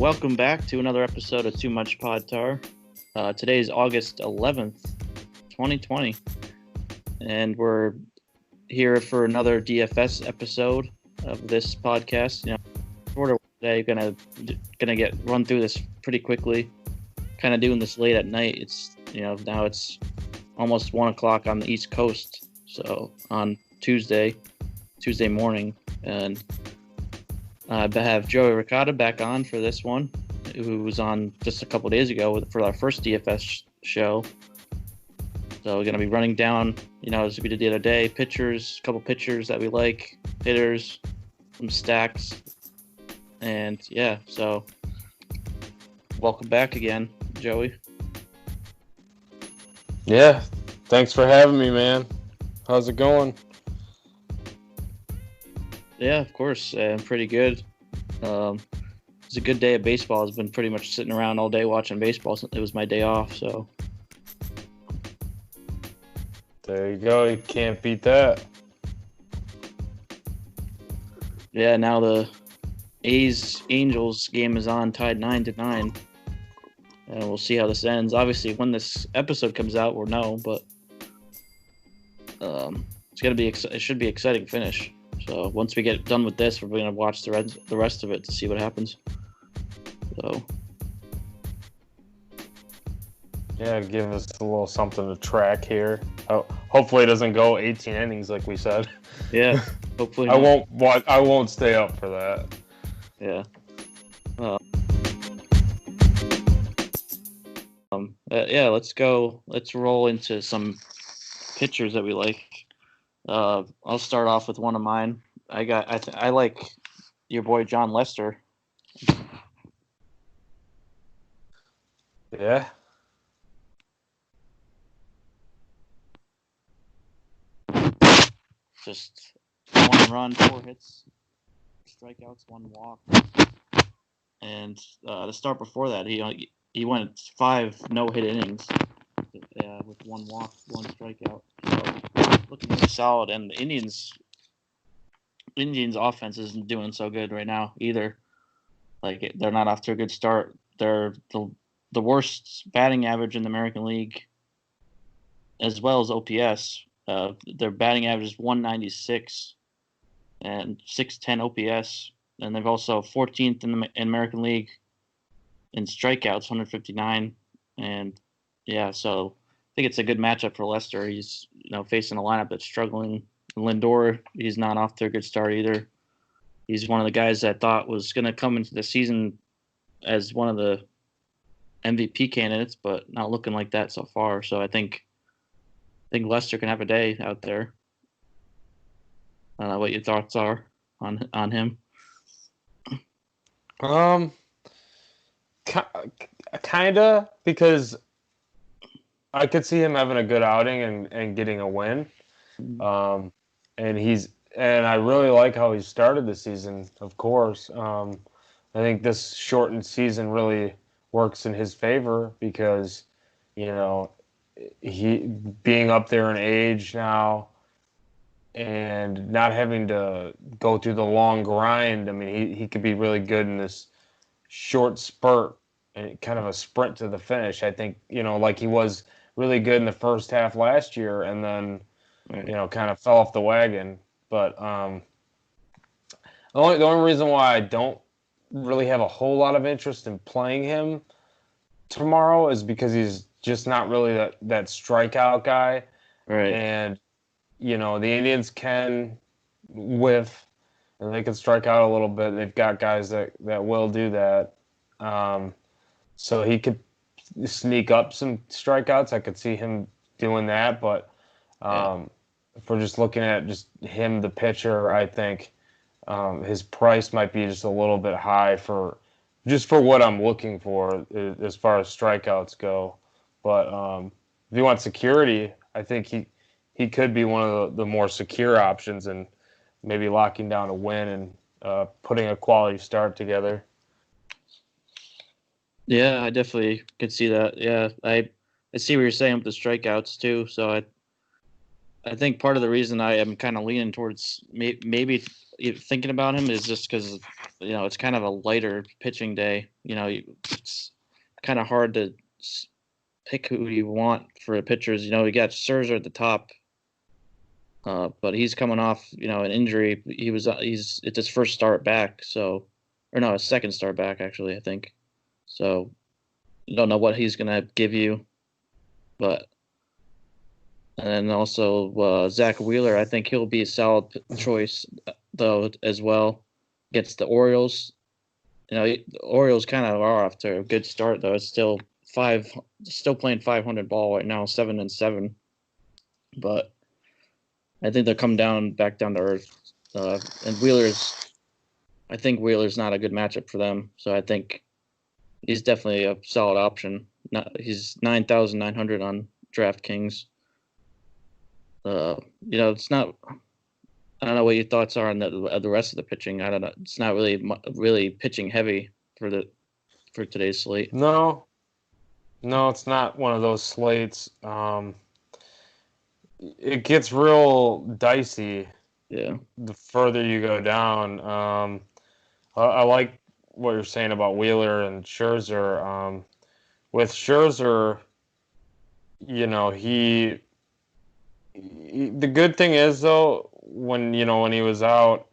welcome back to another episode of Too Much Podtar. Today is August 11th, 2020, and we're here for another DFS episode of this podcast. Shorter today, gonna get run through this pretty quickly. Kind of doing this late at night. It's now it's almost 1 o'clock on the East Coast, so on Tuesday morning, and I have Joey Ricotta back on for this one, who was on just a couple of days ago for our first DFS show. So we're going to be running down, as we did the other day, a couple pitchers that we like, hitters, some stacks, and so welcome back again, Joey. Yeah, thanks for having me, man. How's it going? Yeah, of course. Pretty good. It's a good day of baseball. I've been pretty much sitting around all day watching baseball since it was my day off. So there you go. You can't beat that. Yeah, now the A's-Angels game is on, tied 9-9. And we'll see how this ends. Obviously, when this episode comes out, we'll know. But it's gonna be. It should be an exciting finish. So once we get done with this, we're going to watch the rest of it to see what happens. So yeah, give us a little something to track here. Hopefully, it doesn't go 18 innings like we said. Yeah, hopefully. I won't stay up for that. Yeah. Let's go. Let's roll into some pitchers that we like. I'll start off with one of mine. I like your boy John Lester. Yeah. Just 1 run, 4 hits, strikeouts, 1 walk, and the start before that, he went 5 no-hit innings. With 1 walk, 1 strikeout. So looking really solid, and the Indians' offense isn't doing so good right now either. Like, they're not off to a good start. They're the worst batting average in the American League, as well as OPS. Their batting average is 196 and 610 OPS, and they've also 14th in the American League in strikeouts, 159, and so I think it's a good matchup for Lester. He's facing a lineup that's struggling. Lindor, he's not off to a good start either. He's one of the guys that I thought was going to come into the season as one of the MVP candidates, but not looking like that so far. So I think Lester can have a day out there. I don't know what your thoughts are on him. Kinda, because I could see him having a good outing and getting a win. And I really like how he started the season, of course. I think this shortened season really works in his favor because, he being up there in age now and not having to go through the long grind. I mean, he could be really good in this short spurt and kind of a sprint to the finish. I think, like he was really good in the first half last year and then, kind of fell off the wagon. But the only reason why I don't really have a whole lot of interest in playing him tomorrow is because he's just not really that strikeout guy. Right. And, the Indians can whiff and they can strike out a little bit. They've got guys that will do that. So he could sneak up some strikeouts. I could see him doing that. But if we're just looking at just him, the pitcher, I think his price might be just a little bit high for what I'm looking for as far as strikeouts go. But if you want security, I think he could be one of the more secure options and maybe locking down a win and putting a quality start together. Yeah, I definitely could see that. Yeah, I see what you're saying with the strikeouts too. So I think part of the reason I am kind of leaning towards maybe thinking about him is just because it's kind of a lighter pitching day. It's kind of hard to pick who you want for the pitchers. You got Scherzer at the top, but he's coming off, an injury. It's his first start back, so, or no, his second start back actually, I think. So, you don't know what he's gonna give you, but. And then also Zach Wheeler, I think he'll be a solid choice, though, as well, against the Orioles. The Orioles kind of are off to a good start, though. It's still playing 500 ball right now, 7-7. But I think they'll come back down to earth. And I think Wheeler's not a good matchup for them. So I think he's definitely a solid option. He's 9,900 on DraftKings. It's not. I don't know what your thoughts are on the rest of the pitching. I don't know. It's not really pitching heavy for today's slate. No, it's not one of those slates. It gets real dicey. Yeah. The further you go down, I like what you're saying about Wheeler and Scherzer. With Scherzer, the good thing is, though, when he was out,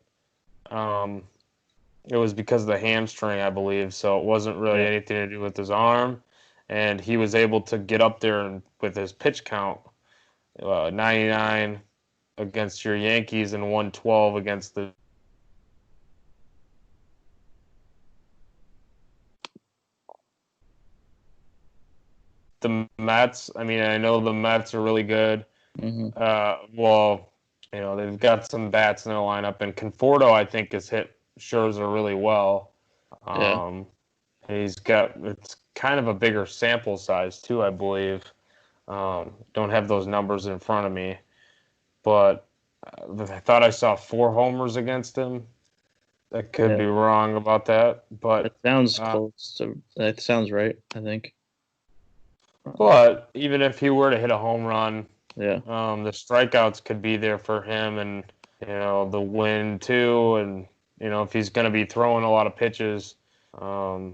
it was because of the hamstring, I believe. So it wasn't really anything to do with his arm, and he was able to get up there with his pitch count, 99 against your Yankees and 112 against the Mets. I mean, I know the Mets are really good. Mm-hmm. They've got some bats in their lineup, and Conforto, I think, has hit Scherzer really well. It's kind of a bigger sample size too, I believe. Don't have those numbers in front of me, but I thought I saw 4 homers against him. I could be wrong about that, but that sounds close. That sounds right, I think. But even if he were to hit a home run, the strikeouts could be there for him, and the win too, and if he's going to be throwing a lot of pitches, I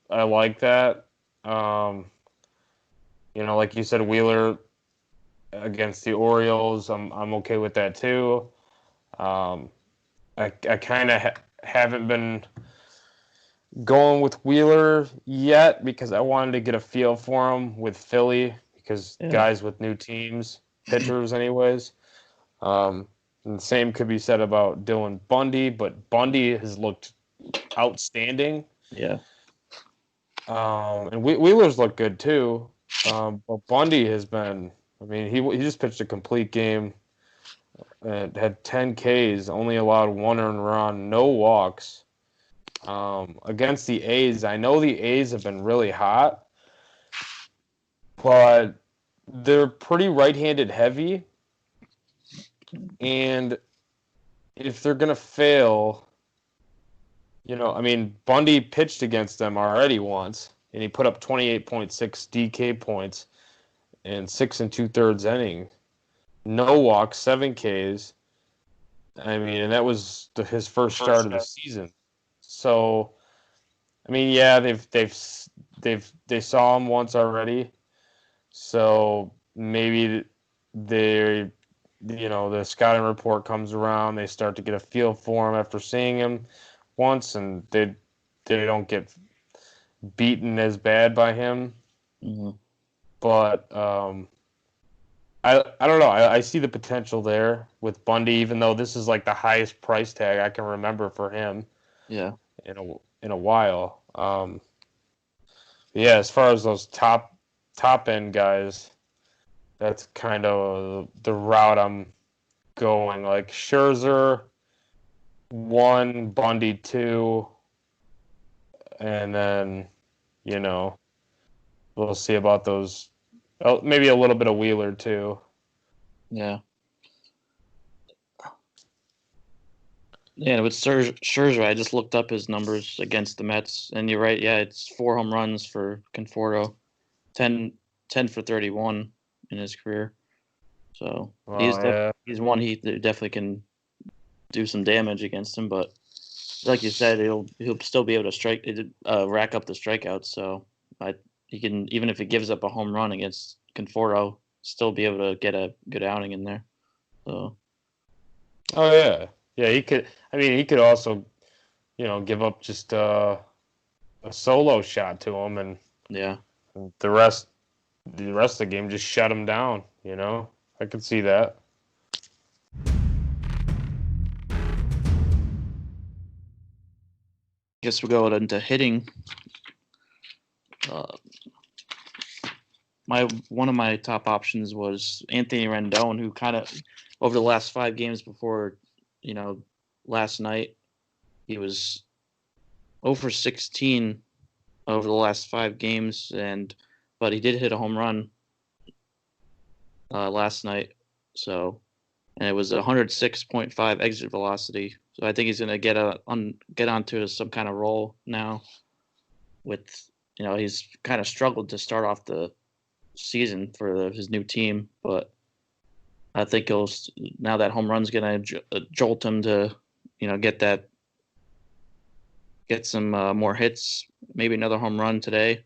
like that. Like you said, Wheeler against the Orioles, I'm okay with that too. I kind of haven't been going with Wheeler yet because I wanted to get a feel for him with Philly, because guys with new teams, pitchers anyways. And the same could be said about Dylan Bundy, but Bundy has looked outstanding. Yeah. And Wheeler's looked good too. But Bundy has been, I mean, he just pitched a complete game and had 10 Ks, only allowed 1 earned run, no walks. Against the A's, I know the A's have been really hot, but they're pretty right-handed heavy, and if they're gonna fail, Bundy pitched against them already once, and he put up 28.6 DK points in 6 2/3 innings, no walks, 7 Ks. And that was his first start of the season. So, they saw him once already. So maybe the scouting report comes around, they start to get a feel for him after seeing him once, and they don't get beaten as bad by him. Mm-hmm. But I don't know. I see the potential there with Bundy, even though this is like the highest price tag I can remember for him. Yeah. In a while. As far as those top end guys, that's kind of the route I'm going. Like Scherzer 1, Bundy 2, and then we'll see about those. Maybe a little bit of Wheeler too. Yeah. Yeah, with Scherzer, I just looked up his numbers against the Mets, and you're right. Yeah, it's 4 home runs for Conforto, 10 for 31 in his career. So he's one he definitely can do some damage against him, but like you said, he'll still be able to rack up the strikeouts. So he can, even if he gives up a home run against Conforto, still be able to get a good outing in there. So. Oh yeah, yeah. He could. I mean, he could also, give up just a solo shot to him, and Yeah. the rest of the game just shut him down. I could see that. Guess we'll go into hitting. Uh, one of my top options was Anthony Rendon, who kind of over the last 5 games before, last night, he was over 16 over the last 5 games, but he did hit a home run last night. So, and it was 106.5 exit velocity. So I think he's going to get onto some kind of roll now. With he's kind of struggled to start off the season for his new team, but I think now that home run's going to jolt him to get some more hits, maybe another home run today.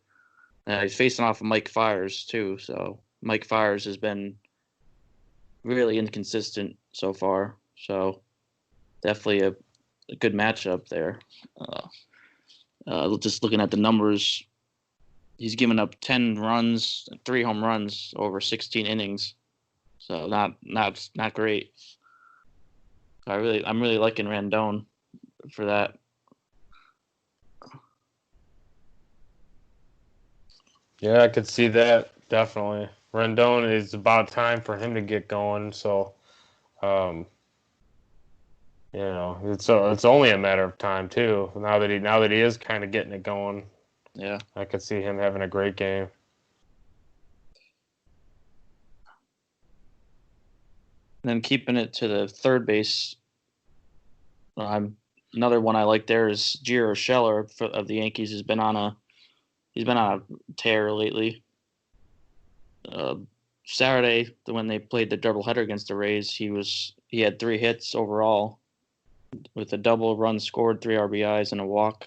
He's facing off of Mike Fiers too, so Mike Fiers has been really inconsistent so far. So definitely a good matchup there. Just looking at the numbers, he's given up 10 runs, 3 home runs over 16 innings. So not great. I'm really liking Rendon for that. Yeah, I could see that definitely. Rendon is about time for him to get going. So, it's only a matter of time too. Now that he is kind of getting it going, Yeah. I could see him having a great game. And then keeping it to the third base, another one I like there is Gio Scheller of the Yankees. He's been on a tear lately. Saturday, when they played the doubleheader against the Rays, he had 3 hits overall, with a double, run scored, 3 RBIs, and a walk.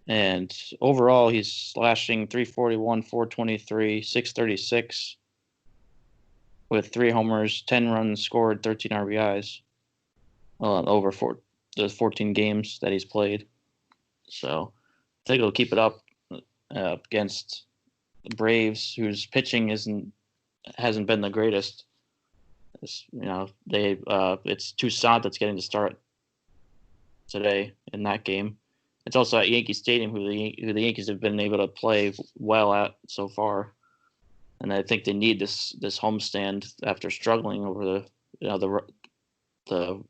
And overall, he's slashing 341, 423, 636, with 3 homers, 10 runs scored, 13 RBIs, over the 14 games that he's played. So I think he'll keep it up against the Braves, whose pitching hasn't been the greatest. It's Toussaint that's getting to start today in that game. It's also at Yankee Stadium, who the Yankees have been able to play well at so far, and I think they need this homestand after struggling over the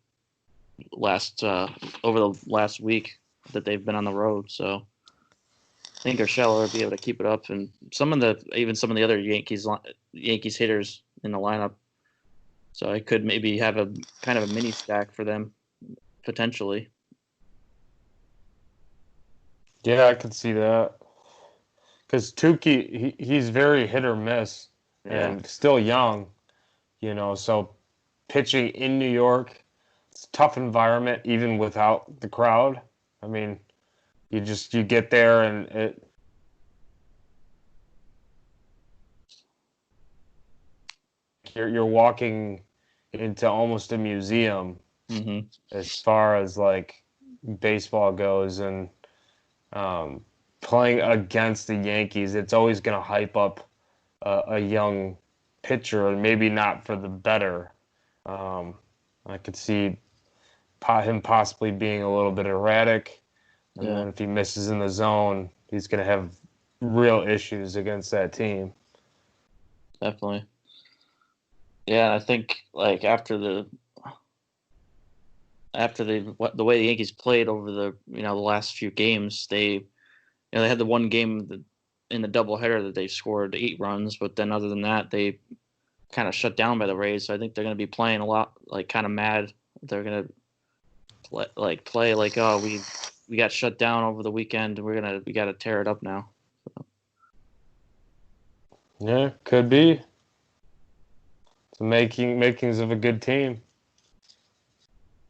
last over the last week that they've been on the road. So I think Urshela will be able to keep it up, and some of the other Yankees hitters in the lineup. So I could maybe have a kind of a mini stack for them potentially. Yeah, I could see that. Because Tukey, he's very hit or miss, Yeah. and still young, So pitching in New York, it's a tough environment even without the crowd. I mean, you get there and you're walking into almost a museum Mm-hmm. as far as like baseball goes, and playing against the Yankees, it's always going to hype up a young pitcher, and maybe not for the better. I could see him possibly being a little bit erratic, and Yeah, then if he misses in the zone, he's going to have real issues against that team. definitely. Yeah, I think like after the way the Yankees played over the last few games, they had the one game in the doubleheader that they scored 8 runs, but then other than that, they kind of shut down by the Rays. So I think they're going to be playing a lot like kind of mad. They're going to play like, oh, we got shut down over the weekend. We got to tear it up now. Yeah, could be. The makings of a good team.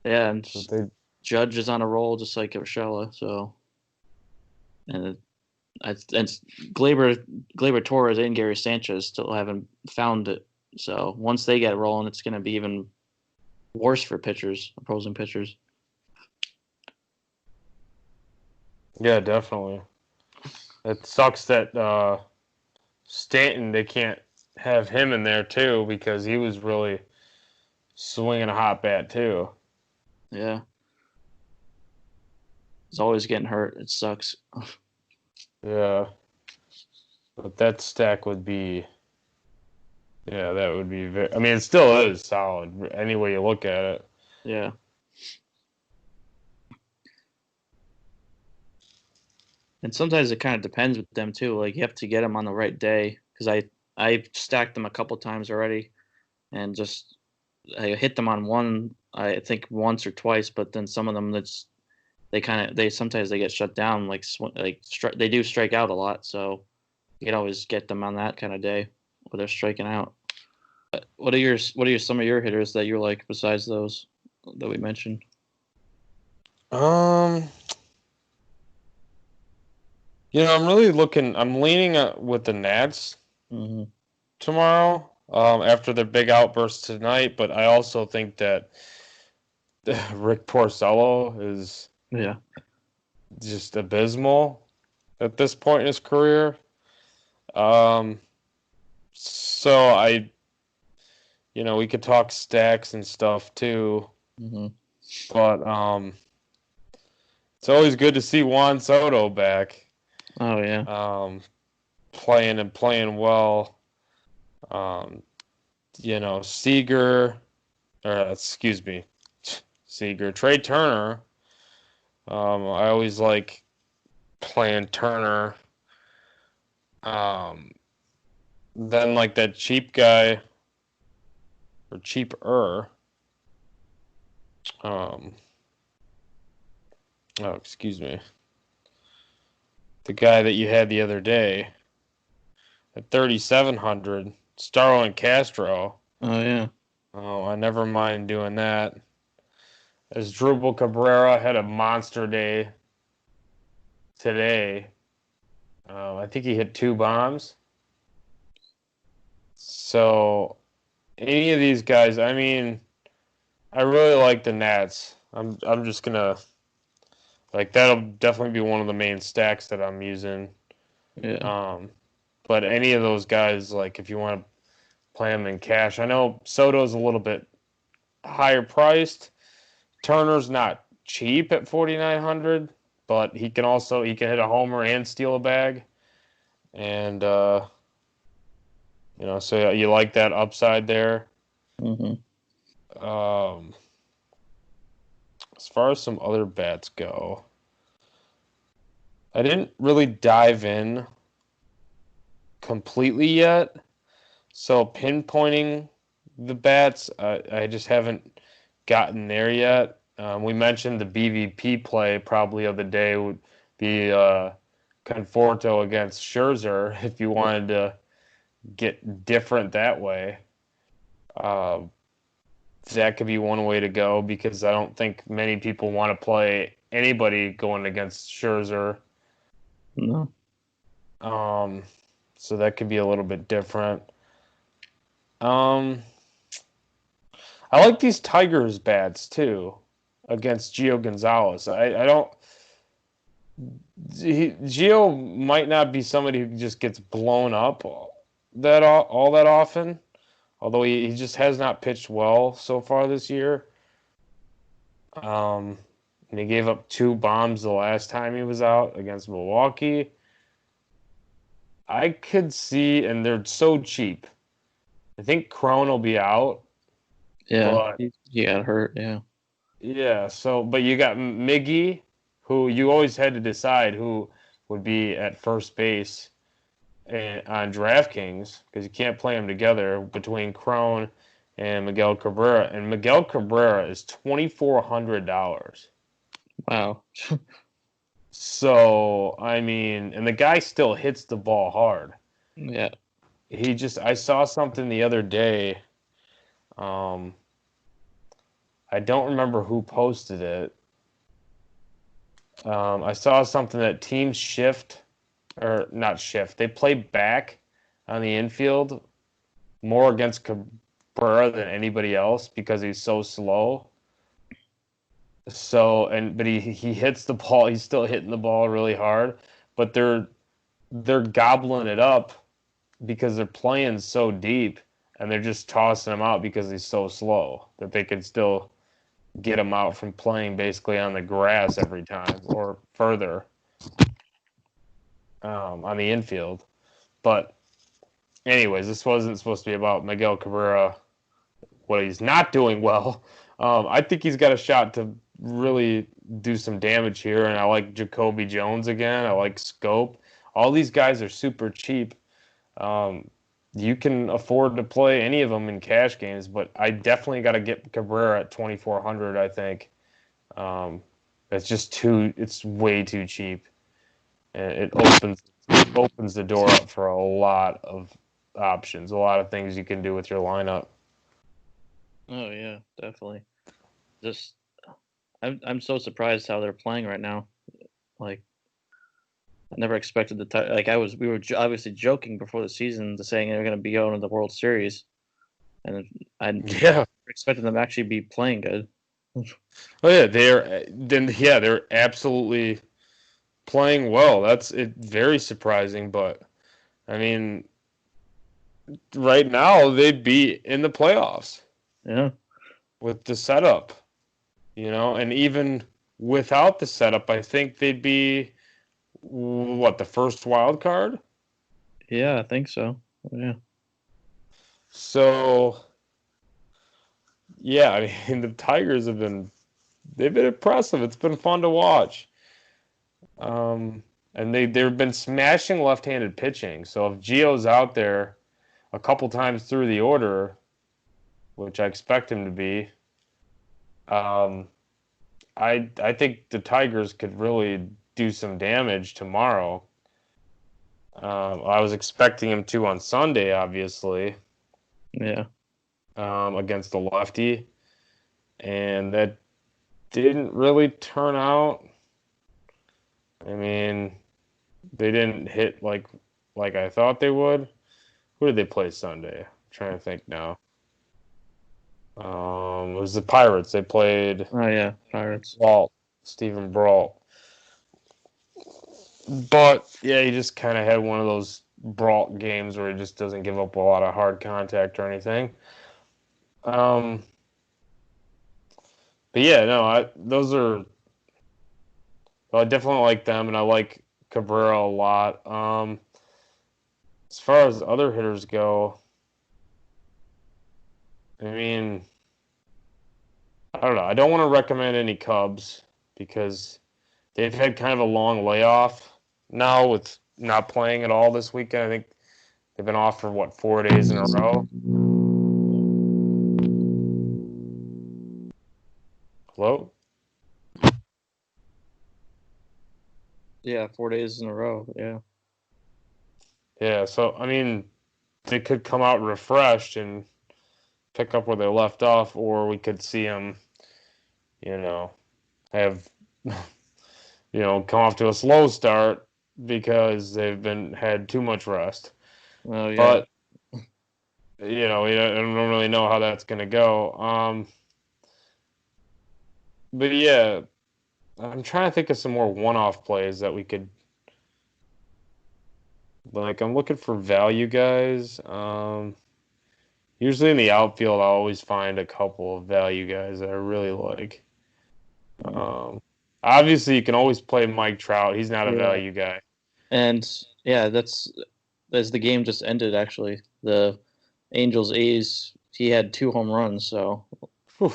Yeah, and Judge is on a roll just like Urshela. So, and it's Glaber Torres and Gary Sanchez still haven't found it. So once they get rolling, it's going to be even worse for opposing pitchers. Yeah, definitely. It sucks that Stanton, they can't have him in there too because he was really swinging a hot bat too. Yeah. He's always getting hurt. It sucks. Yeah. But that stack would be, yeah, that would be very, I mean, it still is solid any way you look at it. Yeah. And sometimes it kind of depends with them too. Like you have to get them on the right day because I stacked them a couple times already, and just I hit them on one I think once or twice, but then some of them they sometimes they get shut down they do strike out a lot, so you can always get them on that kind of day where they're striking out. What are some of your hitters that you like besides those that we mentioned? I'm leaning with the Nats tomorrow after their big outburst tonight, but I also think that Rick Porcello is just abysmal at this point in his career. So we could talk stacks and stuff too, but it's always good to see Juan Soto back. Oh yeah. Playing well. Seager, Trey Turner. I always like playing Turner. Then like that cheap guy or cheaper. The guy that you had the other day at 3,700, Starlin Castro. Oh yeah. Oh, I never mind doing that. As Drupal Cabrera had a monster day today. I think he hit 2 bombs. So any of these guys, I mean, I really like the Nats. I'm just gonna that'll definitely be one of the main stacks that I'm using. Yeah. But any of those guys, like if you want to play them in cash, I know Soto's a little bit higher priced. Turner's not cheap at 4,900, but he can hit a homer and steal a bag, and so you like that upside there. As far as some other bats go, I didn't really dive in completely yet, so pinpointing the bats, I just haven't gotten there yet. We mentioned the BVP play probably of the day would be Conforto against Scherzer if you wanted to get different that way. That could be one way to go because I don't think many people want to play anybody going against Scherzer. No. So that could be a little bit different. I like these Tigers bats too against Gio Gonzalez. I don't. Gio might not be somebody who just gets blown up all that often, although he just has not pitched well so far this year. And he gave up 2 bombs the last time he was out against Milwaukee. I could see, and they're so cheap. I think Crone will be out. Yeah, he got hurt. Yeah. Yeah. So, but you got Miggy, who you always had to decide who would be at first base on DraftKings because you can't play them together between Crone and Miguel Cabrera. And Miguel Cabrera is $2,400. Wow. So, I mean, and the guy still hits the ball hard. Yeah. I saw something the other day. I don't remember who posted it, I saw something that teams shift, or not shift. They play back on the infield more against Cabrera than anybody else because he's so slow. But he hits the ball. He's still hitting the ball really hard, but they're gobbling it up because they're playing so deep, and they're just tossing him out because he's so slow that they can still get him out from playing basically on the grass every time or further on the infield. But anyways, this wasn't supposed to be about Miguel Cabrera, what he's not doing well. I think he's got a shot to really do some damage here, and I like Jacoby Jones again. I like Scope. All these guys are super cheap. You can afford to play any of them in cash games, but I definitely got to get Cabrera at 2,400. I think it's way too cheap, and it opens the door up for a lot of options, a lot of things you can do with your lineup. Oh yeah, definitely. Just I'm so surprised how they're playing right now. Like I never expected we were obviously joking before the season to saying they're going to be going to the World Series, and I Yeah. expected them to actually be playing good. Oh yeah, they're absolutely playing well. That's it. Very surprising, but I mean, right now they'd be in the playoffs. Yeah. With the setup, and even without the setup, I think they'd be the first wild card. Yeah, I think so. Yeah. So, yeah, I mean the Tigers they've been impressive. It's been fun to watch. And they've been smashing left-handed pitching. So if Gio's out there a couple times through the order, which I expect him to be, I think the Tigers could really do some damage tomorrow. I was expecting him to on Sunday, obviously. Yeah. Against the lefty, and that didn't really turn out. I mean, they didn't hit like I thought they would. Who did they play Sunday? I'm trying to think now. It was the Pirates. They played. Oh yeah, Pirates. Stephen Brault. But yeah, he just kind of had one of those Brault games where he just doesn't give up a lot of hard contact or anything. But yeah, no, I definitely like them, and I like Cabrera a lot. As far as other hitters go, I mean, I don't know. I don't want to recommend any Cubs because they've had kind of a long layoff now with not playing at all this weekend. I think they've been off for 4 days in a row. Hello? Yeah, 4 days in a row. Yeah. Yeah, so I mean, they could come out refreshed and pick up where they left off, or we could see them, have, come off to a slow start because they've had too much rest. Oh yeah. But I don't really know how that's gonna go. But yeah, I'm trying to think of some more one-off plays that we could. Like, I'm looking for value guys. Usually in the outfield, I always find a couple of value guys that I really like. Obviously, you can always play Mike Trout. He's not a value guy. And yeah, that's as the game just ended. Actually, the Angels A's. He had 2 home runs. So Whew.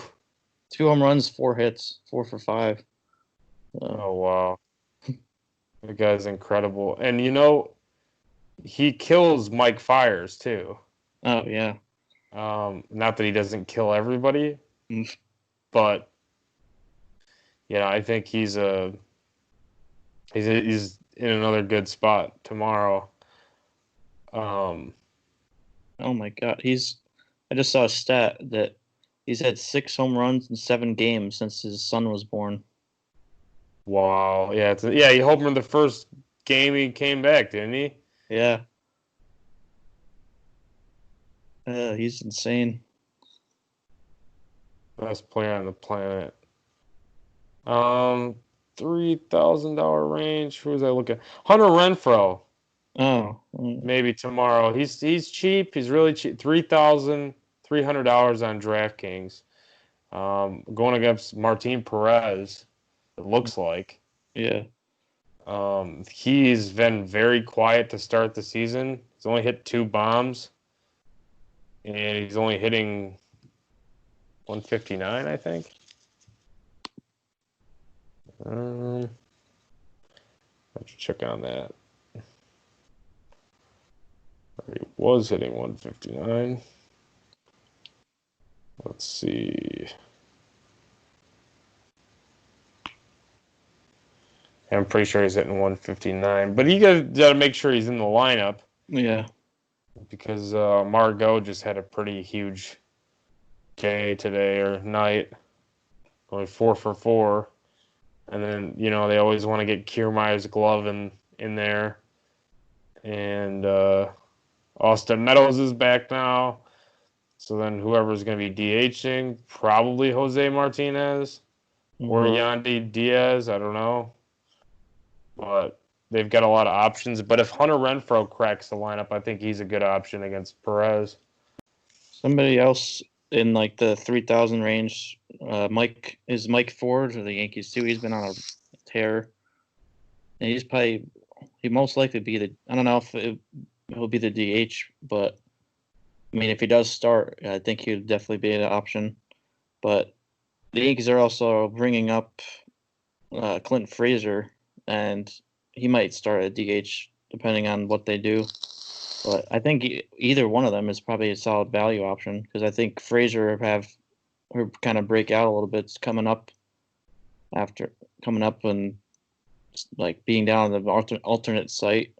2 home runs, 4 hits, 4 for 5. Oh wow, the guy's incredible. And he kills Mike Fiers too. Oh yeah. Not that he doesn't kill everybody, but I think he's in another good spot tomorrow. Oh my God, I just saw a stat that he's had 6 home runs in 7 games since his son was born. Wow. Yeah. Yeah. He homered the first game he came back, didn't he? Yeah. He's insane. Best player on the planet. Um, $3,000 range. Who was I looking? Hunter Renfro. Oh, Maybe tomorrow. He's cheap. He's really cheap. $3,300 on DraftKings. Going against Martin Perez. It looks like. yeah. He's been very quiet to start the season. He's only hit 2 bombs, and he's only hitting 159, I think. Let's check on that. He was hitting 159. Let's see. I'm pretty sure he's hitting 159, but you got to make sure he's in the lineup Yeah. because Margot just had a pretty huge day today or night, going 4 for 4. And then, they always want to get Kiermaier's glove in there. And Austin Meadows is back now. So then whoever's going to be DHing, probably Jose Martinez or Yandy Diaz. I don't know. But they've got a lot of options. But if Hunter Renfro cracks the lineup, I think he's a good option against Perez. Somebody else in like the 3,000 range, Mike Ford of the Yankees too. He's been on a tear, and he most likely be the. I don't know if he'll be the DH, but I mean if he does start, I think he'll definitely be an option. But the Yankees are also bringing up Clinton Frazier, and he might start at DH depending on what they do. But I think either one of them is probably a solid value option because I think Frazier her kind of break out a little bit coming up and like being down on the alternate site.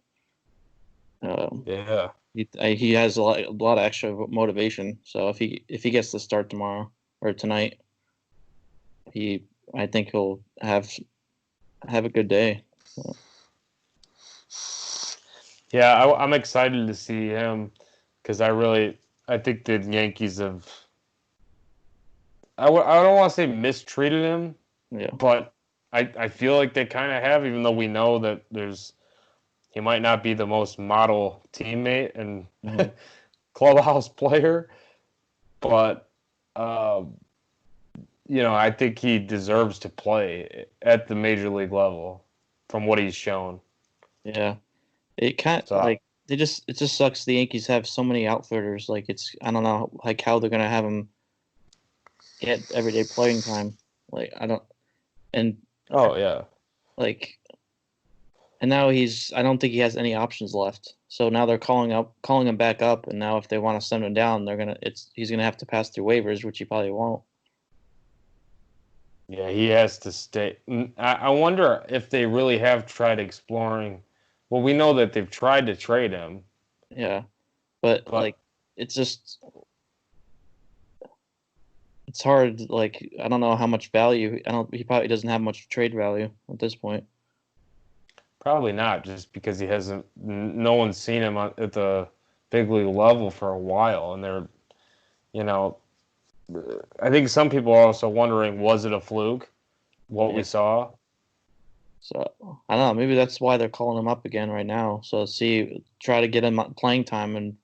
Yeah. He has a lot of extra motivation. So if he gets to start tomorrow or tonight, I think he'll have a good day. So. Yeah, I'm excited to see him because I think the Yankees have. I don't want to say mistreated him, Yeah. but I feel like they kind of have, even though we know that he might not be the most model teammate and clubhouse player, but I think he deserves to play at the major league level from what he's shown. Yeah. It kind So, like it just sucks the Yankees have so many outfielders. Like I don't know like how they're gonna have him get everyday playing time. Like I don't and oh yeah. like and now I don't think he has any options left. So now they're calling him back up, and now if they want to send him down, he's gonna have to pass through waivers, which he probably won't. Yeah, he has to stay. I wonder if they really have tried exploring. Well, we know that they've tried to trade him. Yeah, but like it's just it's hard. Like I don't know how much value. He probably doesn't have much trade value at this point. Probably not, just because he hasn't. No one's seen him at the big league level for a while, and they're, you know, I think some people are also wondering, was it a fluke, what we saw? So I don't know. Maybe that's why they're calling him up again right now. So try to get him playing time, and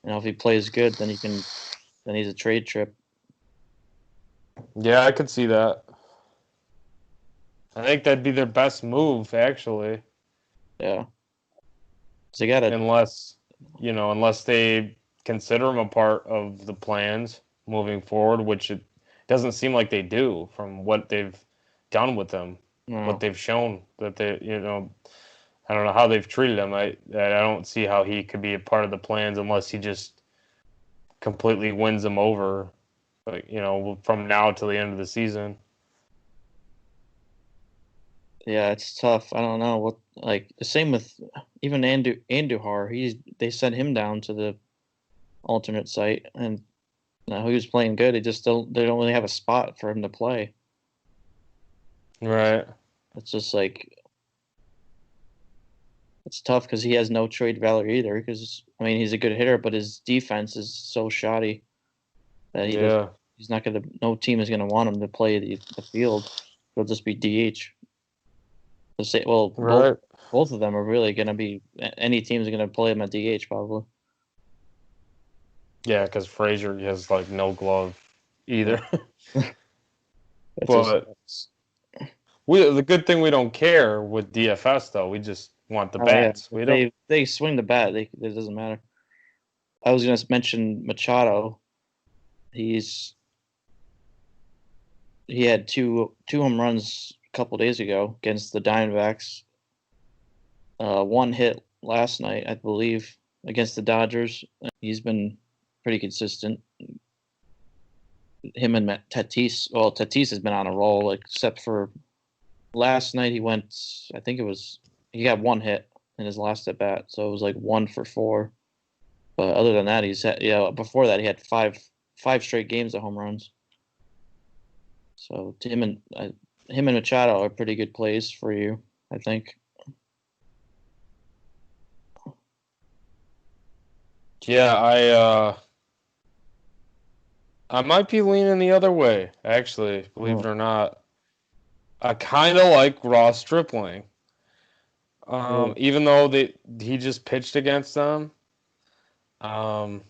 if he plays good, then he's a trade trip. Yeah, I could see that. I think that'd be their best move, actually. Yeah. So you gotta unless they consider him a part of the plans moving forward, which it doesn't seem like they do from what they've done with him, what they've shown that they, I don't know how they've treated him. I don't see how he could be a part of the plans unless he just completely wins them over, like, from now till the end of the season. Yeah, it's tough. I don't know what the same with even Andujar. They sent him down to the alternate site, and he was playing good. They don't really have a spot for him to play. Right. It's just like it's tough because he has no trade value either. Because I mean, he's a good hitter, but his defense is so shoddy that he does. Yeah. He's not gonna. No team is gonna want him to play the field. He'll just be DH. Well, Right. both of them are really gonna be. Any team's gonna play him at DH probably. Yeah, because Frazier has like no glove Yeah, either. it's just But the good thing we don't care with DFS though. We just want the oh yeah. bats. If We don't. they swing the bat, it doesn't matter. I was gonna mention Machado. He's he had two home runs a couple days ago against the Diamondbacks. One hit last night, I believe, against the Dodgers. He's been pretty consistent. Him and Tatis. Well, Tatis has been on a roll, like, except for last night. He went. I think it was. He got one hit in his last at bat, so it was like 1 for 4. But other than that, he's had. Yeah, before that, he had five straight games of home runs. So him and Machado are pretty good plays for you, I think. Yeah, I might be leaning the other way, actually, believe it or not. I kind of like Ross Stripling. Yeah. Even though he just pitched against them. Um,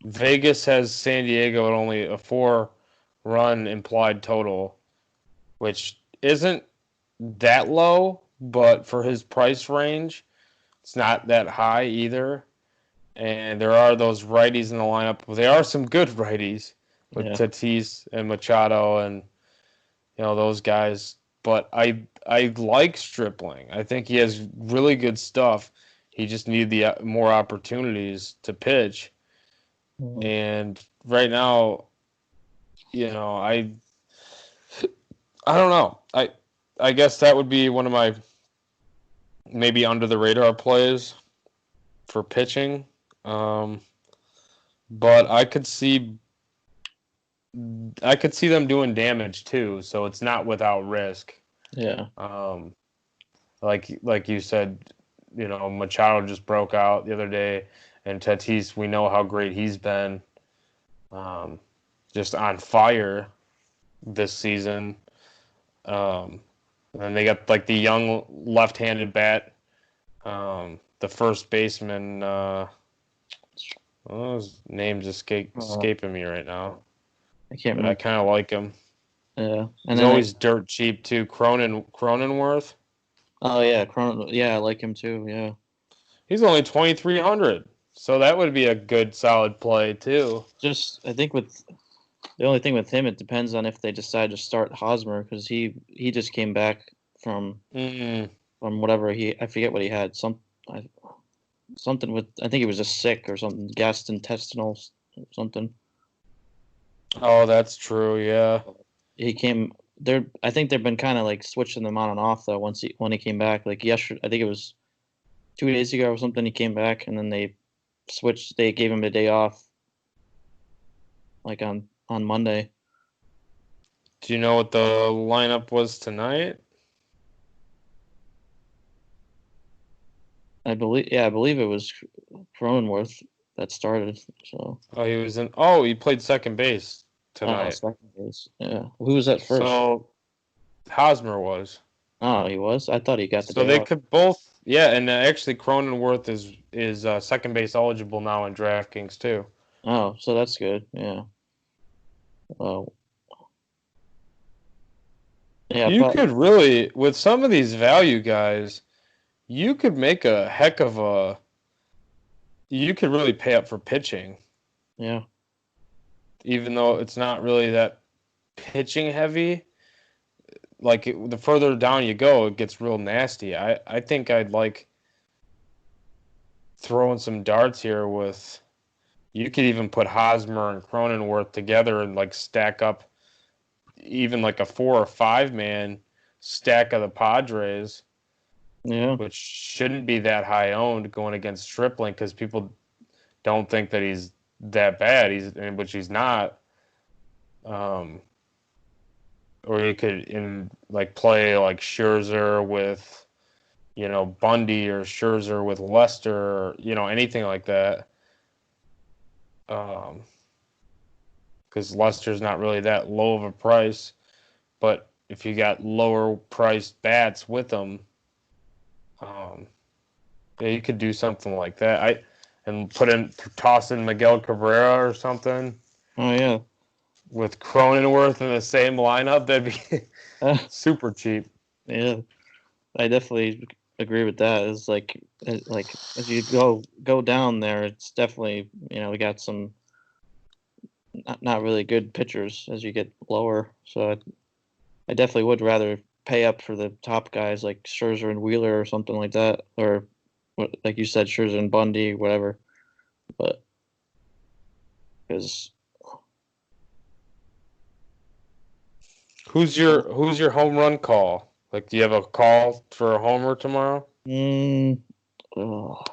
Vegas has San Diego at only a 4-run implied total, which isn't that low, but for his price range, it's not that high either. And there are those righties in the lineup. Well, there are some good righties with Yeah. Tatis and Machado and those guys. But I like Stripling. I think he has really good stuff. He just needed the more opportunities to pitch. Mhm. And right now, I don't know. I guess that would be one of my maybe under the radar plays for pitching. Um, but I could see them doing damage too, so it's not without risk. Yeah. Um, like you said, Machado just broke out the other day, and Tatis, we know how great he's been, just on fire this season. And they got like the young left-handed bat, the first baseman. His name's Uh, escaping me right now, I can't but I remember. kind of like him. Yeah. And He's then always dirt cheap too. Cronenworth. oh yeah, yeah, I like him too. Yeah. He's only 2,300, so that would be a good solid play too. Just I think with the only thing with him, it depends on if they decide to start Hosmer because he just came back from Mm. from whatever I forget what he had something with I think he was just sick or something gastrointestinal something. Oh, that's true. Yeah. He came there. I think they've been kind of like switching them on and off though. When he came back, like yesterday, I think it was 2 days ago or something. He came back and then they switched. They gave him a day off, like on Monday. Do you know what the lineup was tonight? I believe it was Cronenworth that started. So Oh, he was in. Oh, he played second base tonight. second base. Yeah, who was that first? So Hosmer was. Oh, he was. I thought he got the So day they off. could both. Yeah, and actually Cronenworth is second base eligible now in DraftKings too. Oh, so that's good. Yeah. Oh, yeah. You Probably. could really, with some of these value guys, you could make a heck of a. You could really pay up for pitching, Yeah. even though it's not really that pitching heavy. Like the further down you go, it gets real nasty. I think I'd like throwing some darts here with. You could even put Hosmer and Cronenworth together and like stack up even like a 4 or 5 man stack of the Padres, Yeah. which shouldn't be that high owned going against Stripling because people don't think that he's that bad. Which he's not. or you could play like Scherzer with, Bundy, or Scherzer with Lester, or, anything like that. Because Lester's not really that low of a price, but if you got lower priced bats with them, yeah, you could do something like that. And toss in Miguel Cabrera or something Oh yeah. with Cronenworth in the same lineup. That'd be super cheap. Yeah, I definitely agree with that. It's like as you go down there, it's definitely we got some not really good pitchers as you get lower. So I definitely would rather pay up for the top guys like Scherzer and Wheeler or something like that, or like you said, Scherzer and Bundy, whatever. But because Who's your home run call? Like, do you have a call for a homer tomorrow? oh, I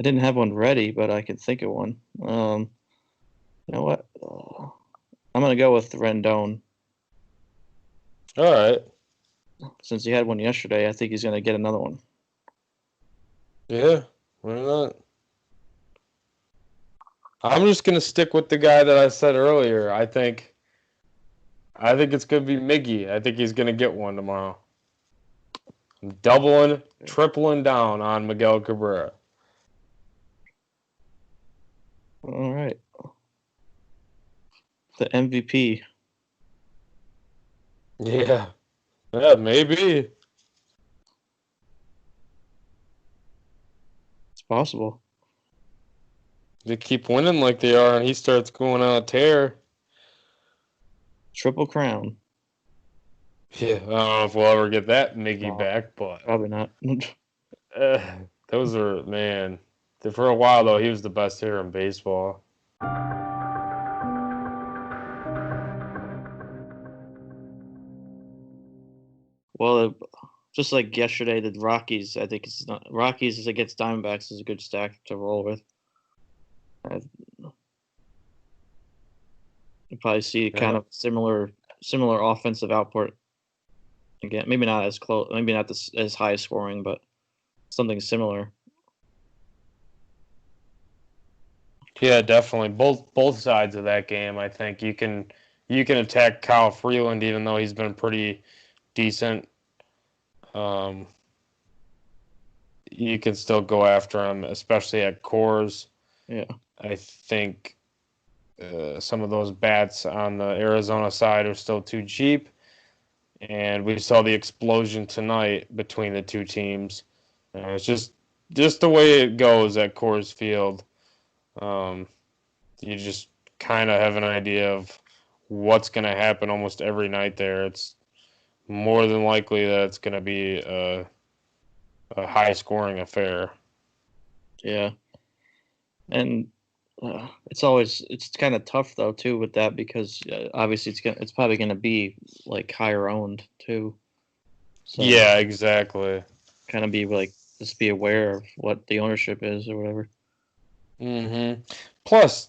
didn't have one ready, but I could think of one. You know what? I'm gonna go with Rendon. All right. Since he had one yesterday, I think he's gonna get another one. Yeah, why not? I'm just gonna stick with the guy that I said earlier. I think it's gonna be Miggy. I think he's gonna get one tomorrow. I'm doubling, tripling down on Miguel Cabrera. All right. The MVP. Yeah. Yeah, maybe. It's possible. They keep winning like they are, and he starts going on a tear. Triple crown. Yeah, I don't know if we'll ever get that Miggy back, but Probably not. those are, man. For a while though, he was the best hitter in baseball. Well, just like yesterday, the Rockies. I think it's not Rockies as against Diamondbacks is a good stack to roll with. You probably see kind of similar offensive output. Again, maybe not as close, maybe not as high scoring, but something similar. Yeah, definitely. Both sides of that game, I think you can attack Kyle Freeland even though he's been pretty decent. You can still go after him, especially at Coors. Yeah, I think some of those bats on the Arizona side are still too cheap, and we saw the explosion tonight between the two teams. It's just the way it goes at Coors Field. You just kind of have an idea of what's going to happen almost every night there. It's more than likely that it's going to be a high-scoring affair. yeah, and it's kind of tough though too with that because obviously it's probably gonna be like higher owned too. So, yeah, exactly. Kind of be like just be aware of what the ownership is or whatever. Mm-hmm. Plus,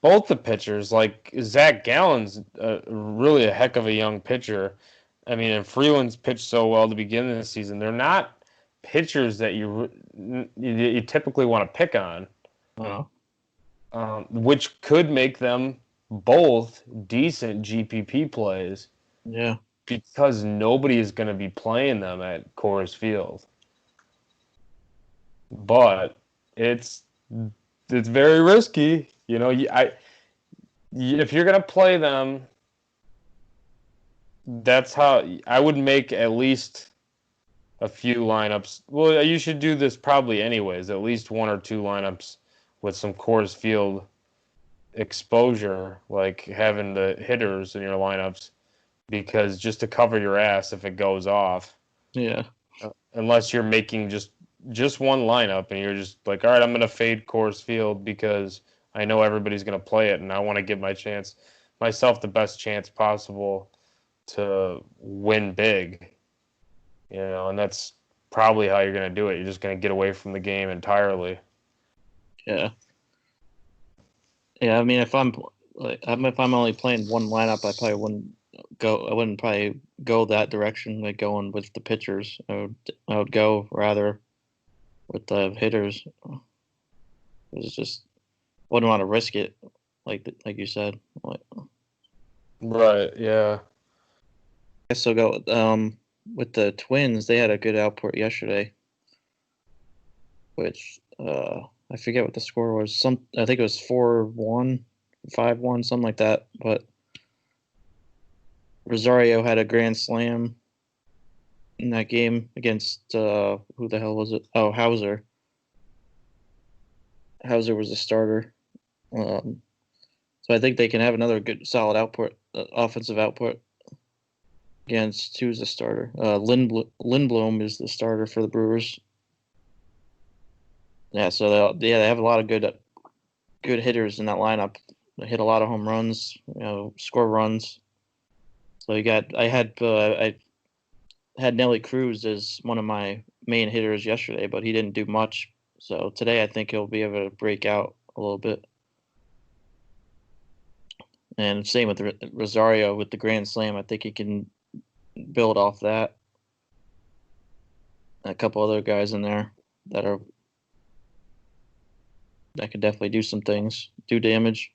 both the pitchers, like Zach Gallen's really a heck of a young pitcher. I mean, and Freeland's pitched so well to begin the season. They're not pitchers that you typically want to pick on, which could make them both decent GPP plays. Yeah, because nobody is going to be playing them at Coors Field. But it's very risky, if you're going to play them, that's how I would make at least a few lineups. Well, you should do this probably anyways, at least one or two lineups with some Coors Field exposure, like having the hitters in your lineups, because just to cover your ass if it goes off. Yeah. Unless you're making just one lineup and you're just like, all right, I'm going to fade Coors Field because I know everybody's going to play it and I want to give myself the best chance possible to win big. And that's probably how you're going to do it. You're just going to get away from the game entirely. Yeah. Yeah, I mean, if I'm only playing one lineup, I probably wouldn't go. I wouldn't probably go that direction, like going with the pitchers. I would go rather with the hitters. It's just wouldn't want to risk it, like you said. Right. Yeah. I still go with the Twins. They had a good output yesterday, which I forget what the score was. I think it was 4-1, 5-1, something like that. But Rosario had a grand slam in that game against who the hell was it? Oh, Hauser. Hauser was the starter. So I think they can have another good, solid output, offensive output against who's the starter. Lindblom is the starter for the Brewers. Yeah, so they have a lot of good hitters in that lineup. They hit a lot of home runs, score runs. So I had Nelly Cruz as one of my main hitters yesterday, but he didn't do much. So today I think he'll be able to break out a little bit. And same with Rosario with the grand slam. I think he can build off that. A couple other guys in there that could definitely do some things, do damage.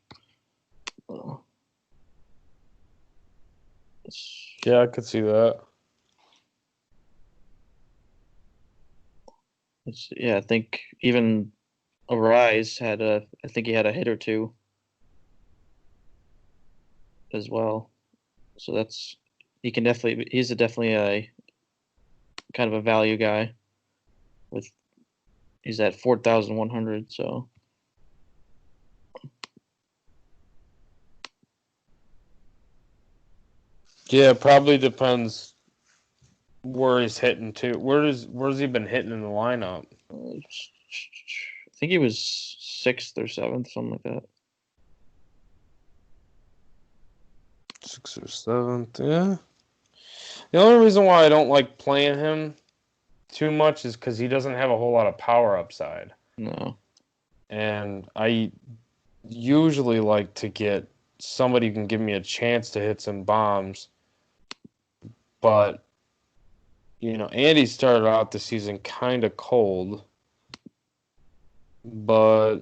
Yeah, I could see that. I think even Arise I think he had a hit or two as well. So he's definitely a kind of a value guy. He's at 4,100. So Yeah, it probably depends where he's hitting to. Where's he been hitting in the lineup? I think he was 6th or 7th, something like that. 6th or 7th, yeah. The only reason why I don't like playing him too much is because he doesn't have a whole lot of power upside. No. And I usually like to get somebody who can give me a chance to hit some bombs. But, Andy started out the season kind of cold. But,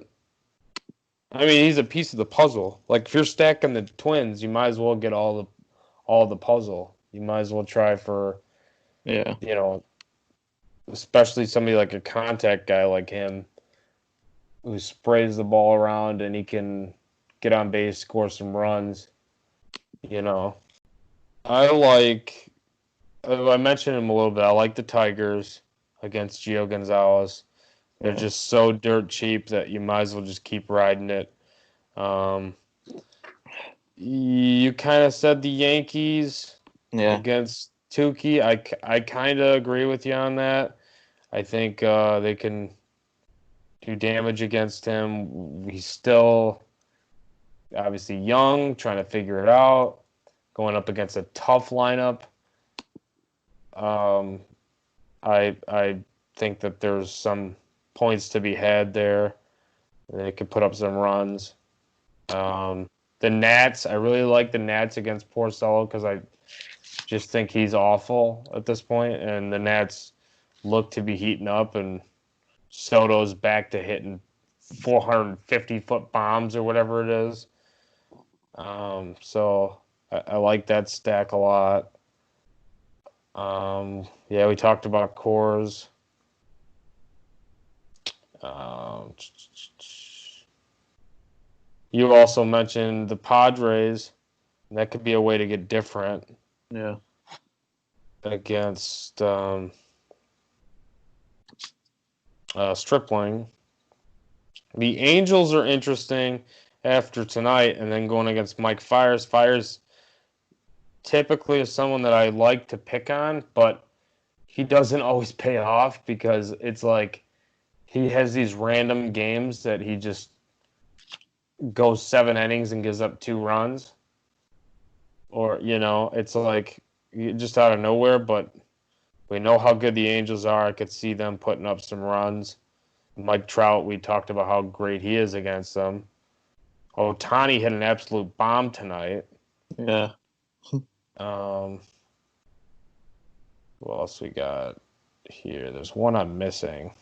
I mean, he's a piece of the puzzle. Like, if you're stacking the Twins, you might as well get all the puzzle. You might as well try for, Yeah. Especially somebody like a contact guy like him who sprays the ball around and he can get on base, score some runs. I mentioned him a little bit. I like the Tigers against Gio Gonzalez. They're just so dirt cheap that you might as well just keep riding it. You kind of said the Yankees against Tukey. I kind of agree with you on that. I think they can do damage against him. He's still obviously young, trying to figure it out, going up against a tough lineup. I think that there's some points to be had there. They could put up some runs. The Nats, I really like the Nats against Porcello because I just think he's awful at this point, and the Nats look to be heating up, and Soto's back to hitting 450-foot bombs or whatever it is. So I like that stack a lot. Yeah, we talked about cores. You also mentioned the Padres. And that could be a way to get different. Yeah. Against Stripling. The Angels are interesting after tonight, and then going against Mike Fiers. Fiers typically is someone that I like to pick on, but he doesn't always pay off because it's like he has these random games that he just goes 7 innings and gives up 2 runs. Or, it's like just out of nowhere, but we know how good the Angels are. I could see them putting up some runs. Mike Trout, we talked about how great he is against them. Ohtani hit an absolute bomb tonight. Yeah. What else we got here? There's one I'm missing.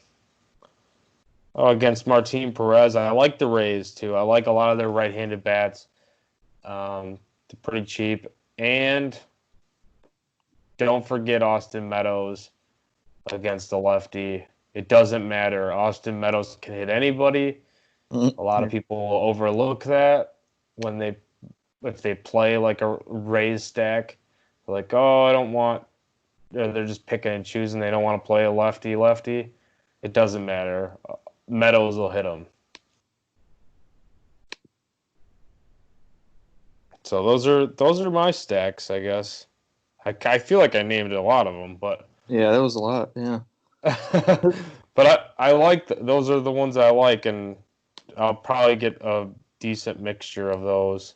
Oh, against Martin Perez. I like the Rays, too. I like a lot of their right-handed bats. They're pretty cheap. And don't forget Austin Meadows against the lefty. It doesn't matter. Austin Meadows can hit anybody. A lot of people overlook that if they play like a Rays stack. They're like, oh, I don't want. They're just picking and choosing. They don't want to play a lefty. It doesn't matter. Meadows will hit them. So those are my stacks, I guess. I feel like I named a lot of them, but Yeah, that was a lot. Yeah. but I like those are the ones I like, and I'll probably get a decent mixture of those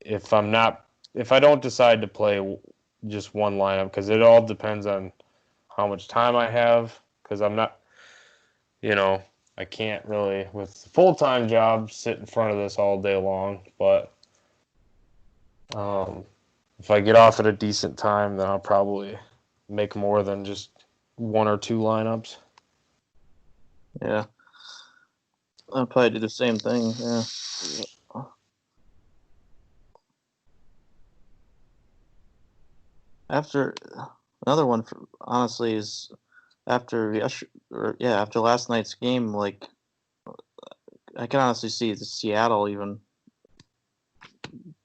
if I don't decide to play just one lineup, because it all depends on how much time I have, because I'm not, I can't really with a full-time job sit in front of this all day long, but if I get off at a decent time, then I'll probably make more than just one or two lineups. Yeah. I'll probably do the same thing. Yeah. After another one, honestly, is after last night's game. Like, I can honestly see the Seattle even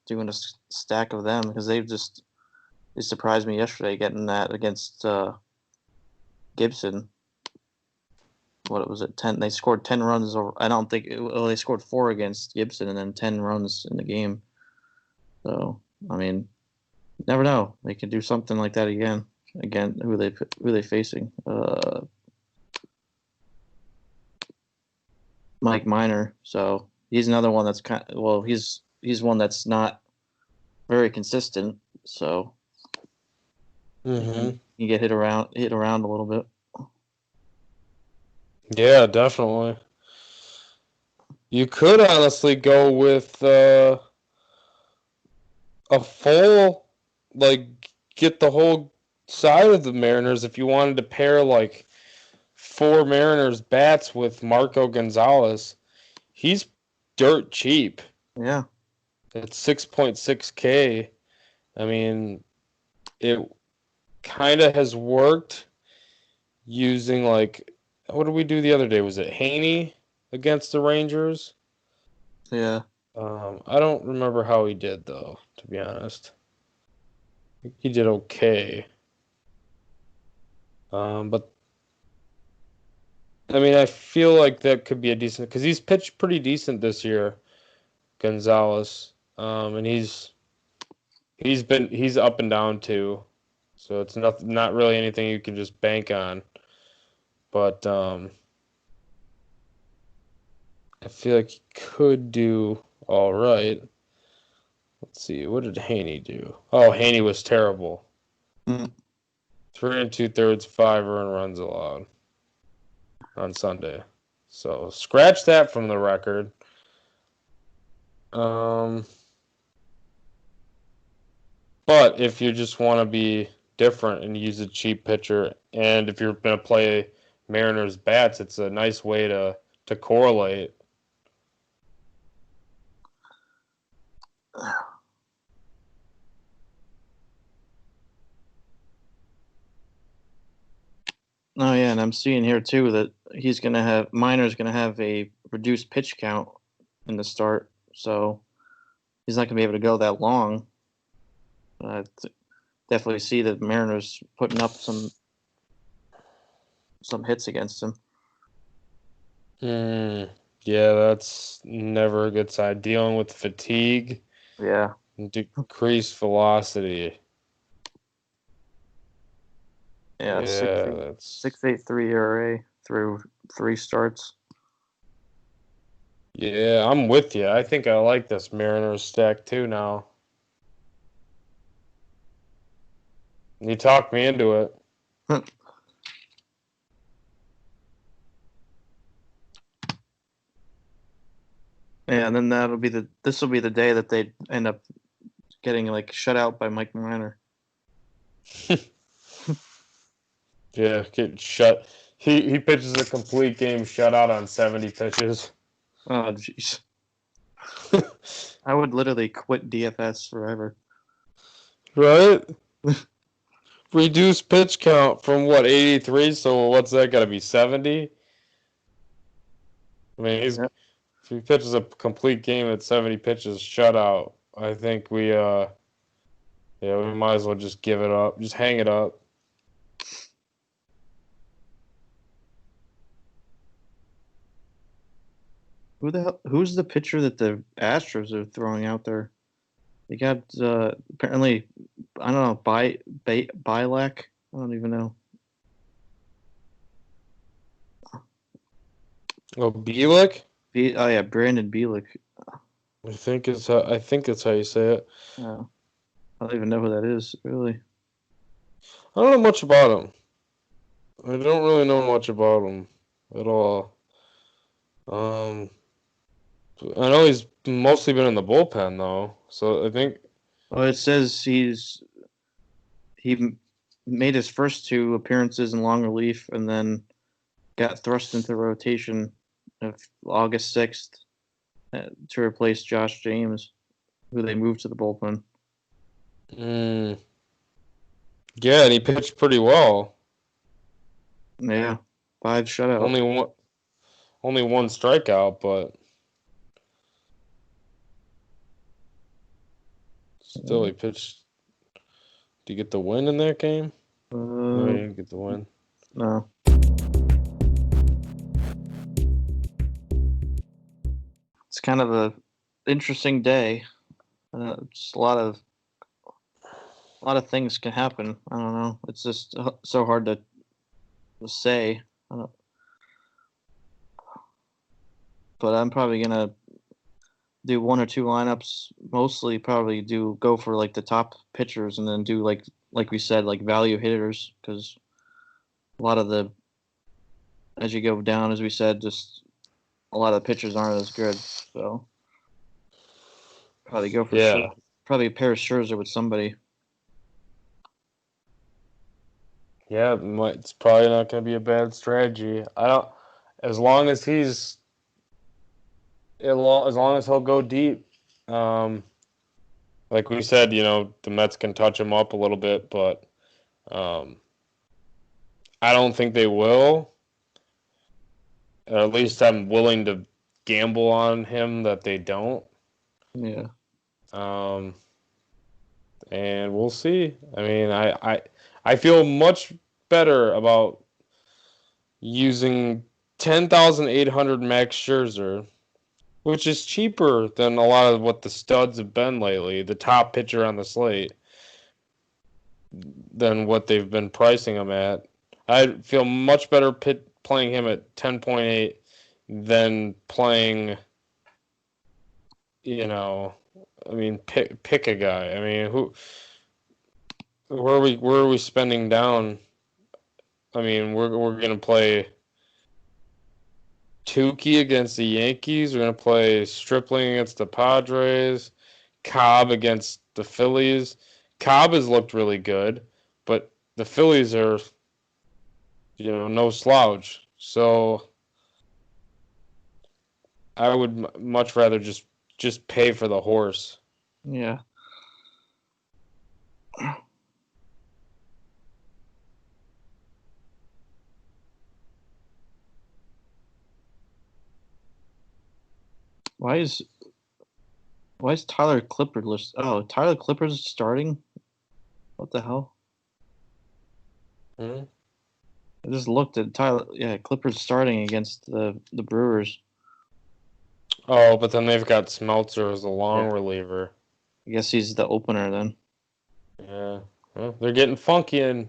doing a stack of them, because they surprised me yesterday getting that against Gibson. What was it? 10. They scored 10 runs over. I don't think they scored 4 against Gibson and then 10 runs in the game. So I mean, never know. They could do something like that again. Again, who they facing? Mike Minor. So he's another one that's he's one that's not very consistent. So you get hit around a little bit. Yeah, definitely. You could honestly go with a full, like, get the whole side of the Mariners if you wanted to pair like 4 Mariners bats with Marco Gonzalez. He's dirt cheap. Yeah. It's 6.6K. I mean, it kind of has worked using, like, what did we do the other day? Was it Haney against the Rangers? Yeah. I don't remember how he did, though, to be honest. He did okay. But I mean, I feel like that could be a decent, because he's pitched pretty decent this year, Gonzalez. And he's up and down too. So it's not really anything you can just bank on. But I feel like he could do all right. Let's see, what did Haney do? Oh, Haney was terrible. 3 2/3, 5 earned runs allowed on Sunday. So scratch that from the record. But if you just want to be different and use a cheap pitcher, and if you're going to play Mariners bats, it's a nice way to correlate. Oh yeah, and I'm seeing here too that Minor's gonna have a reduced pitch count in the start, so he's not gonna be able to go that long. Definitely see the Mariners putting up some hits against him. Yeah, that's never a good sign. Dealing with fatigue. Yeah. Decreased velocity. Yeah, that's 6.83 ERA through 3 starts. Yeah, I'm with you. I think I like this Mariners stack too now. You talked me into it. Yeah, and then this will be the day that they end up getting like shut out by Mike Minor. Yeah, get shut. He pitches a complete game shutout on 70 pitches. Oh jeez. I would literally quit DFS forever. Right? Reduce pitch count from 83, so what's that got to be, 70? I mean, if he pitches a complete game at 70 pitches shutout, I think we might as well just give it up. Just hang it up. Who's the pitcher that the Astros are throwing out there? They got apparently, I don't know, Bielak. I don't even know. Oh, Bielik? Oh yeah, Brandon Bielak. I think it's how you say it. Oh, I don't even know who that is, really. I don't know much about him. I don't really know much about him at all. I know he's mostly been in the bullpen though, so I think. Well, it says he made his first 2 appearances in long relief, and then got thrust into rotation of August 6th to replace Josh James, who they moved to the bullpen. Yeah, and he pitched pretty well. Yeah, 5 shutouts. Only one strikeout, but still he pitched. Did you get the win in that game? No, he didn't get the win. No. It's kind of a interesting day. Just a lot of things can happen. I don't know. It's just so hard to say. But I'm probably gonna do 1 or 2 lineups. Mostly, probably go for like the top pitchers, and then do like we said, like value hitters, because a lot of as you go down, as we said, just a lot of the pitchers aren't as good. So probably go for probably pair Scherzer with somebody. Yeah, it's probably not going to be a bad strategy. As long as he'll go deep. Like we said, the Mets can touch him up a little bit, but I don't think they will. Or at least I'm willing to gamble on him that they don't. Yeah. And we'll see. I mean, I feel much better about using 10,800 Max Scherzer, which is cheaper than a lot of what the studs have been lately, the top pitcher on the slate, than what they've been pricing him at. I feel much better playing him at 10.8 than playing, I mean, pick a guy. I mean, where are we spending down? I mean, we're gonna play Tukey against the Yankees. We're gonna play Stripling against the Padres. Cobb against the Phillies. Cobb has looked really good, but the Phillies are, no slouch. So I would much rather just pay for the horse. Yeah. Why is Tyler Clippard list? Oh, Tyler Clippard's starting? What the hell? I just looked at Tyler. Yeah, Clippard's starting against the Brewers. Oh, but then they've got Smeltzer as a long reliever. I guess he's the opener then. Yeah. Well, they're getting funky in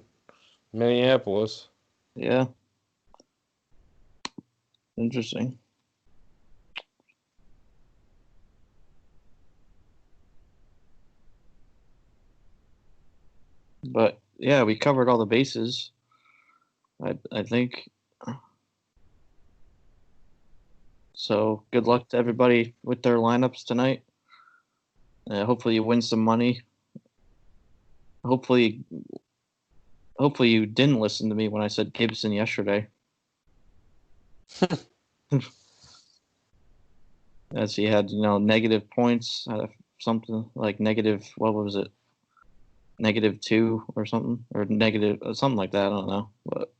Minneapolis. Yeah. Interesting. But yeah, we covered all the bases. I think. So good luck to everybody with their lineups tonight. Hopefully you win some money. Hopefully you didn't listen to me when I said Gibson yesterday. As he had, negative points, something like negative, what was it? -2 or something, or negative, something like that. I don't know, but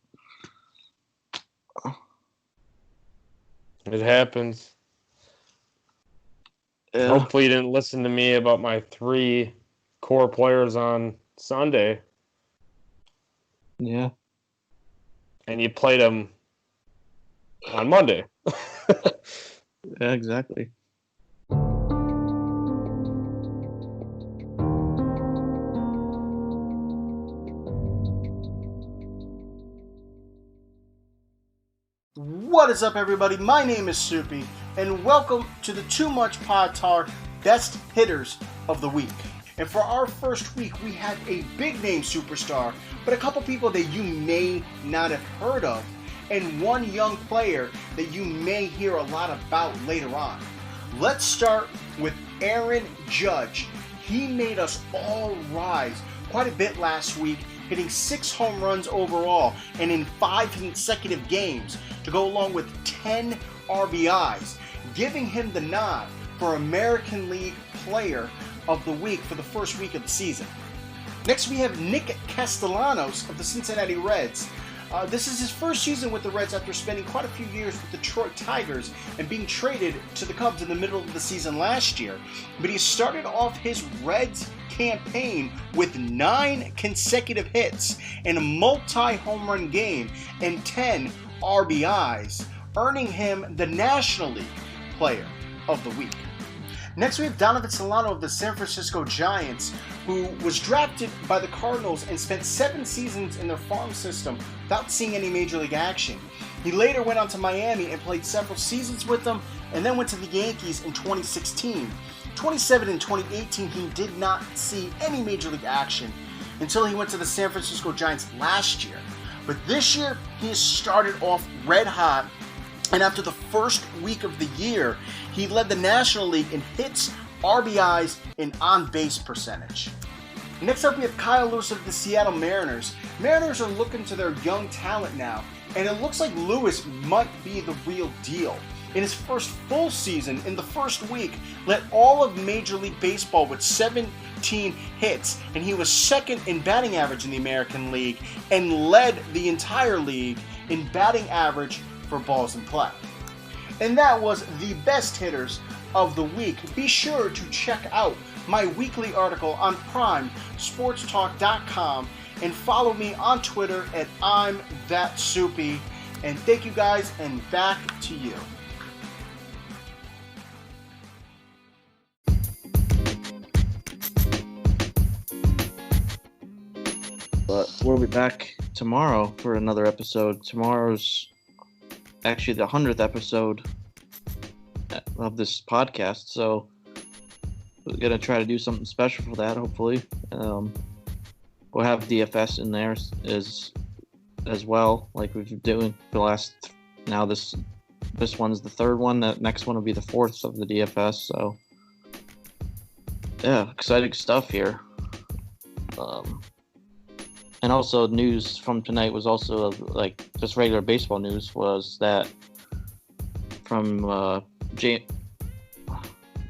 it happens. yeah. Hopefully you didn't listen to me about my 3 core players on Sunday. Yeah. And you played them on Monday. Yeah, exactly. What is up, everybody? My name is Supi, and welcome to the Too Much Pod Tar Best Hitters of the Week. And for our first week, we had a big name superstar, but a couple people that you may not have heard of, and one young player that you may hear a lot about later on. Let's start with Aaron Judge. He made us all rise quite a bit last week, hitting 6 home runs overall and in 5 consecutive games to go along with 10 RBIs, giving him the nod for American League Player of the Week for the first week of the season. Next, we have Nick Castellanos of the Cincinnati Reds. This is his first season with the Reds after spending quite a few years with the Detroit Tigers and being traded to the Cubs in the middle of the season last year. But he started off his Reds campaign with 9 consecutive hits in a multi-home run game and 10 RBIs, earning him the National League Player of the Week. Next, we have Donovan Solano of the San Francisco Giants, who was drafted by the Cardinals and spent 7 seasons in their farm system without seeing any major league action. He later went on to Miami and played several seasons with them, and then went to the Yankees in 2016. 2017 and 2018, he did not see any major league action until he went to the San Francisco Giants last year. But this year, he has started off red hot, and after the first week of the year, he led the National League in hits, RBIs, and on-base percentage. Next up, we have Kyle Lewis of the Seattle Mariners. Mariners are looking to their young talent now, and it looks like Lewis might be the real deal. In his first full season, in the first week, led all of Major League Baseball with 17 hits, and he was second in batting average in the American League and led the entire league in batting average for balls in play. And that was the best hitters of the week. Be sure to check out my weekly article on PrimeSportsTalk.com and follow me on Twitter at I'mThatSoupy. And thank you guys, and back to you. But we'll be back tomorrow for another episode. Tomorrow's actually the 100th episode of this podcast, so we're gonna try to do something special for that. Hopefully, we'll have DFS in there as well, like we've been doing for the last. Now this one's the 3rd one. That next one will be the 4th of the DFS. So yeah, exciting stuff here. And also, news from tonight was also like just regular baseball news, was that from Jeff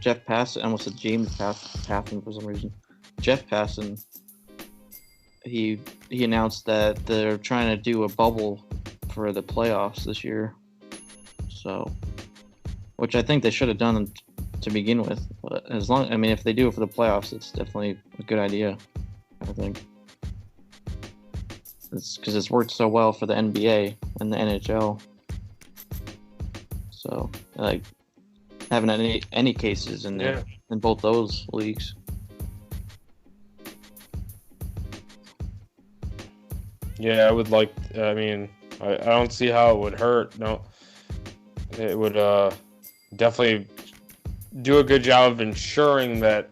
Passan, I almost said James Passan for some reason. Jeff Passan, he announced that they're trying to do a bubble for the playoffs this year. So, which I think they should have done to begin with. But if they do it for the playoffs, it's definitely a good idea, I think. It's because it's worked so well for the NBA and the NHL. So, like, having any cases in there in both those leagues. Yeah, I would like. I don't see how it would hurt. No, it would definitely do a good job of ensuring that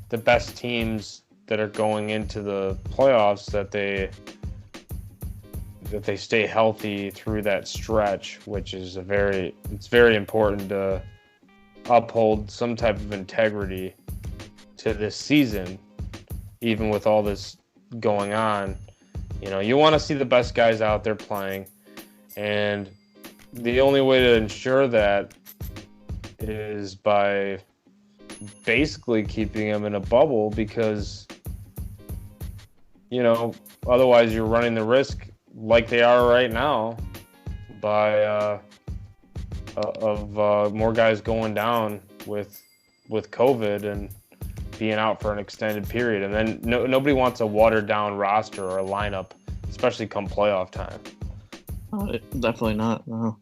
the best teams that are going into the playoffs, that they stay healthy through that stretch, which is it's very important to uphold some type of integrity to this season, even with all this going on. You know, you want to see the best guys out there playing, and the only way to ensure that is by basically keeping them in a bubble, because, you know, otherwise you're running the risk, like they are right now, by of more guys going down with COVID and being out for an extended period. And then nobody wants a watered down roster or a lineup, especially come playoff time. Definitely not. No.